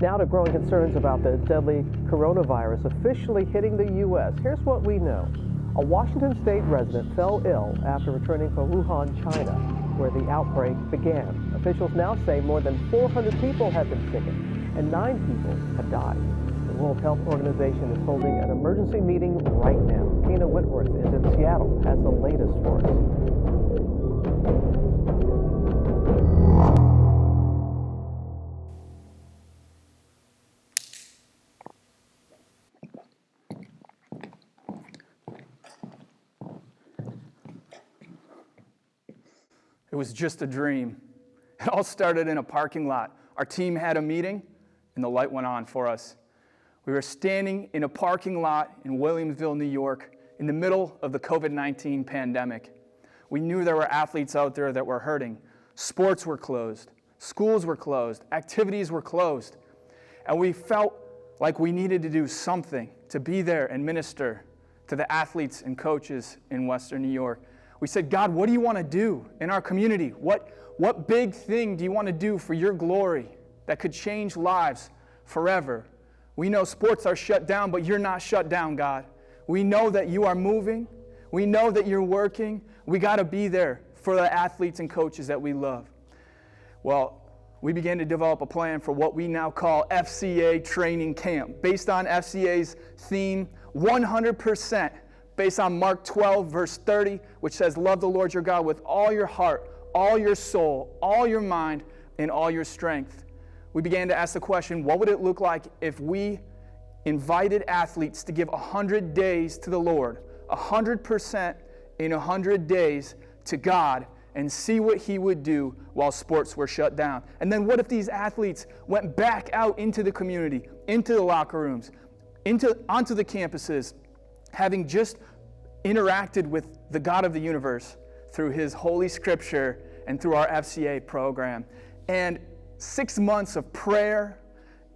Now to growing concerns about the deadly coronavirus officially hitting the U.S. Here's what we know. A Washington state resident fell ill after returning from Wuhan, China, where the outbreak began. Officials now say more than 400 people have been sickened and 9 people have died. The World Health Organization is holding an emergency meeting right now. Tina Whitworth is in Seattle, has the latest for us. It was just a dream. It all started in a parking lot. Our team had a meeting, and the light went on for us. We were standing in a parking lot in Williamsville, New York, in the middle of the COVID-19 pandemic. We knew there were athletes out there that were hurting. Sports were closed. Schools were closed. Activities were closed. And we felt like we needed to do something to be there and minister to the athletes and coaches in Western New York. We said, God, what do you want to do in our community? What big thing do you want to do for your glory that could change lives forever? We know sports are shut down, but you're not shut down, God. We know that you are moving. We know that you're working. We got to be there for the athletes and coaches that we love. Well, we began to develop a plan for what we now call FCA Training Camp, based on FCA's theme, 100%. Based on Mark 12, verse 30, which says, love the Lord your God with all your heart, all your soul, all your mind, and all your strength. We began to ask the question, what would it look like if we invited athletes to give 100 days to the Lord, 100% in 100 days to God, and see what he would do while sports were shut down? And then what if these athletes went back out into the community, into the locker rooms, onto the campuses, having just interacted with the God of the universe through his holy scripture and through our FCA program. And 6 months of prayer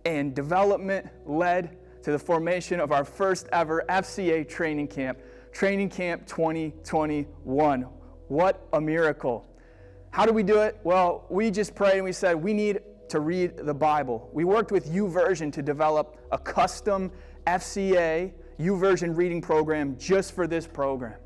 and development led to the formation of our first ever FCA Training Camp 2021. What a miracle. How did we do it? Well, we just prayed and we said, we need to read the Bible. We worked with YouVersion to develop a custom FCA YouVersion reading program just for this program.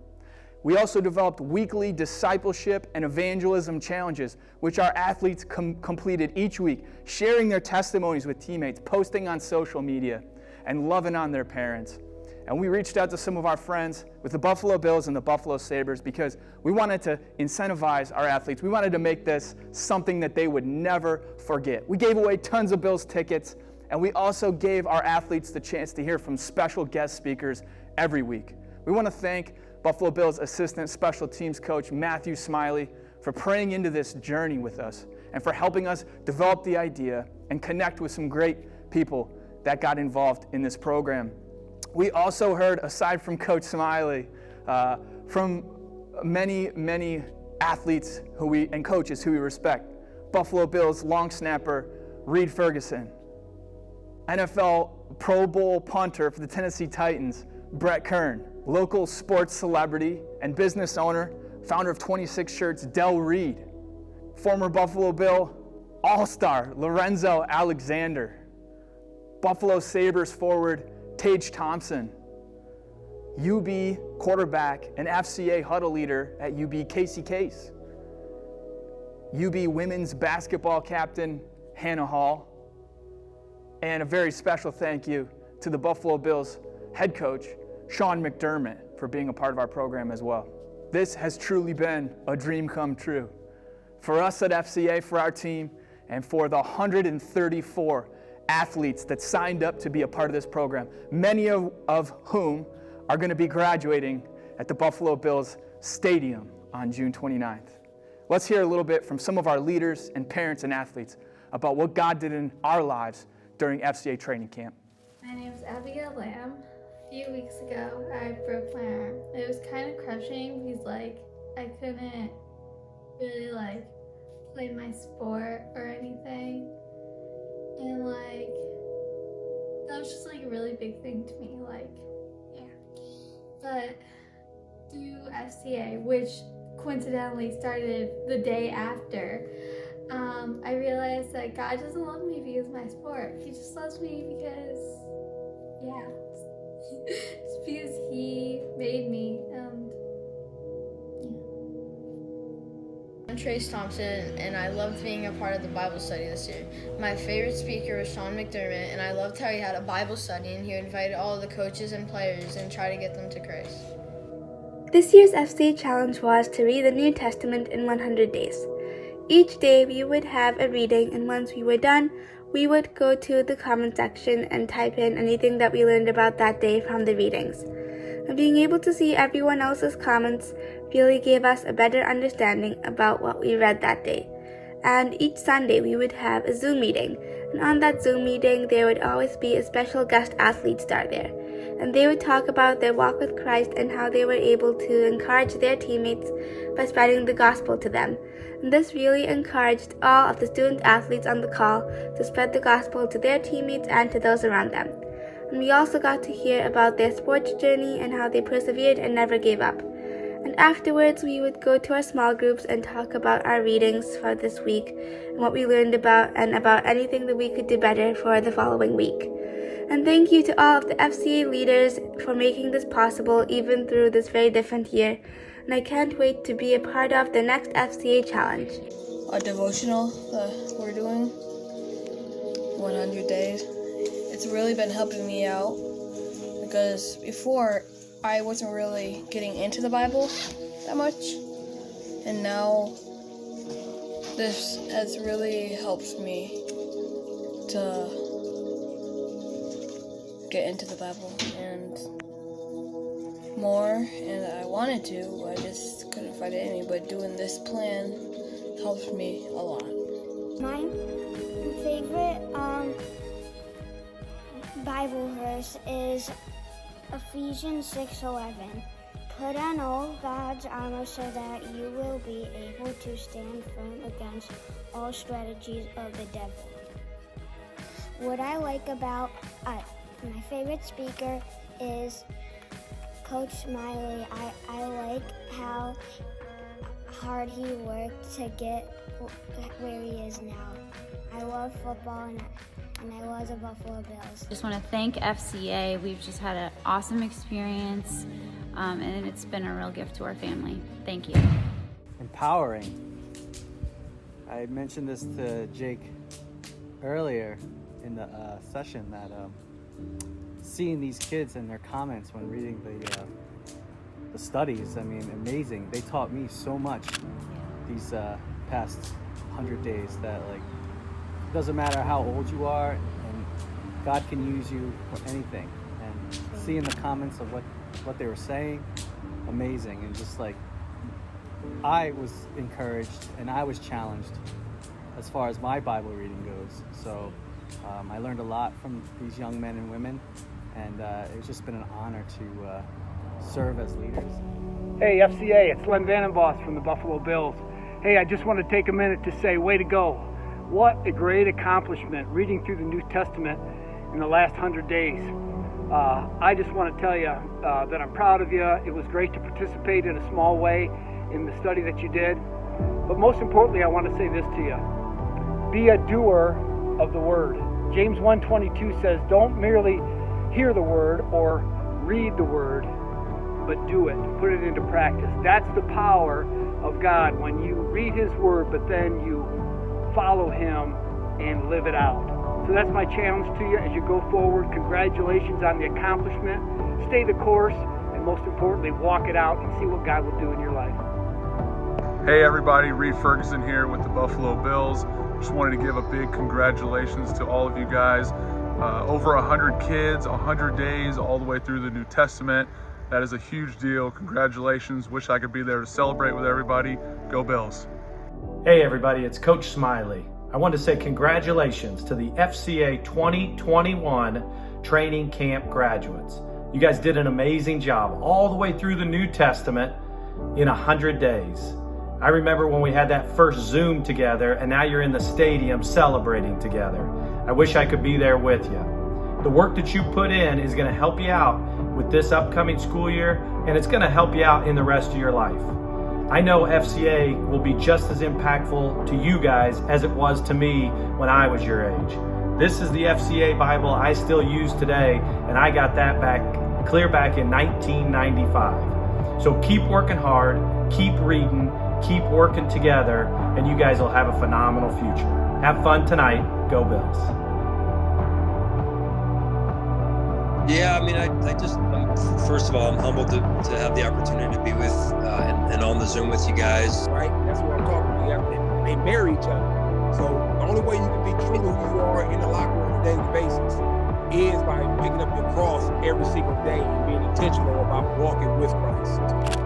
We also developed weekly discipleship and evangelism challenges, which our athletes completed each week, sharing their testimonies with teammates, posting on social media, and loving on their parents. And we reached out to some of our friends with the Buffalo Bills and the Buffalo Sabres because we wanted to incentivize our athletes. We wanted to make this something that they would never forget. We gave away tons of Bills tickets, and we also gave our athletes the chance to hear from special guest speakers every week. We want to thank Buffalo Bills assistant special teams coach Matthew Smiley for praying into this journey with us and for helping us develop the idea and connect with some great people that got involved in this program. We also heard, aside from Coach Smiley, from many athletes and coaches who we respect. Buffalo Bills long snapper Reed Ferguson, NFL Pro Bowl punter for the Tennessee Titans, Brett Kern, local sports celebrity and business owner, founder of 26 Shirts, Del Reed, former Buffalo Bill All-Star Lorenzo Alexander, Buffalo Sabres forward Tage Thompson, UB quarterback and FCA huddle leader at UB Casey Case, UB women's basketball captain Hannah Hall, and a very special thank you to the Buffalo Bills head coach, Sean McDermott, for being a part of our program as well. This has truly been a dream come true. For us at FCA, for our team, and for the 134 athletes that signed up to be a part of this program, many of whom are going to be graduating at the Buffalo Bills Stadium on June 29th. Let's hear a little bit from some of our leaders and parents and athletes about what God did in our lives during FCA training camp. My name is Abigail Lamb. A few weeks ago, I broke my arm. It was kind of crushing because I couldn't really play my sport or anything. And that was just a really big thing to me, But through FCA, which coincidentally started the day after I realized that God doesn't love me because of my sport. He just loves me because, yeah, just because He made me. I'm Trace Thompson, and I loved being a part of the Bible study this year. My favorite speaker was Sean McDermott, and I loved how he had a Bible study and he invited all of the coaches and players and tried to get them to Christ. This year's FCA challenge was to read the New Testament in 100 days. Each day we would have a reading, and once we were done, we would go to the comment section and type in anything that we learned about that day from the readings. And being able to see everyone else's comments really gave us a better understanding about what we read that day. And each Sunday we would have a Zoom meeting, and on that Zoom meeting there would always be a special guest athlete star there. And they would talk about their walk with Christ and how they were able to encourage their teammates by spreading the gospel to them. And this really encouraged all of the student athletes on the call to spread the gospel to their teammates and to those around them. And we also got to hear about their sports journey and how they persevered and never gave up. And afterwards, we would go to our small groups and talk about our readings for this week and what we learned about and about anything that we could do better for the following week. And thank you to all of the FCA leaders for making this possible even through this very different year. And I can't wait to be a part of the next FCA challenge. Our devotional that we're doing, 100 days, it's really been helping me out because before I wasn't really getting into the Bible that much, and now this has really helped me to get into the Bible and more, and I wanted to, I just couldn't find it in me, but doing this plan helped me a lot. My favorite Bible verse is Ephesians 6:11. Put on all God's armor so that you will be able to stand firm against all strategies of the devil. What I like about my favorite speaker is Coach Smiley. I like how hard he worked to get where he is now. I love football and I love the Buffalo Bills. Just want to thank FCA. We've just had an awesome experience, and it's been a real gift to our family. Thank you. Empowering. I mentioned this to Jake earlier in the session that seeing these kids and their comments when reading the studies, I mean, amazing. They taught me so much these past 100 days that, like, it doesn't matter how old you are, and God can use you for anything. And seeing the comments of what they were saying, amazing. And just like, I was encouraged and I was challenged as far as my Bible reading goes. So I learned a lot from these young men and women, and it's just been an honor to serve as leaders. Hey FCA, it's Len Vandenboss from the Buffalo Bills. Hey, I just want to take a minute to say, way to go. What a great accomplishment reading through the New Testament in the last 100 days. I just want to tell you that I'm proud of you. It was great to participate in a small way in the study that you did. But most importantly, I want to say this to you. Be a doer of the word. James 1:22 says, don't merely hear the word or read the word, but do it. Put it into practice. That's the power of God, when you read His word, but then you follow Him and live it out. So that's my challenge to you as you go forward. Congratulations on the accomplishment. Stay the course, and most importantly, walk it out and see what God will do in your life. Hey everybody, Reed Ferguson here with the Buffalo Bills. Just wanted to give a big congratulations to all of you guys. Over 100 kids, 100 days, all the way through the New Testament. That is a huge deal. Congratulations. Wish I could be there to celebrate with everybody. Go Bills. Hey everybody, it's Coach Smiley. I want to say congratulations to the FCA 2021 Training Camp graduates. You guys did an amazing job all the way through the New Testament in 100 days. I remember when we had that first Zoom together, and now you're in the stadium celebrating together. I wish I could be there with you. The work that you put in is going to help you out with this upcoming school year, and it's going to help you out in the rest of your life. I know FCA will be just as impactful to you guys as it was to me when I was your age. This is the FCA Bible I still use today, and I got that clear back in 1995. So keep working hard, keep reading, keep working together, and you guys will have a phenomenal future. Have fun tonight. Go Bills. Yeah, I mean, first of all, I'm humbled to have the opportunity to be with and on the Zoom with you guys. Right, that's what I'm talking about. They marry each other. So the only way you can be true to who you are in the locker room on a daily basis is by picking up your cross every single day and being intentional about walking with Christ.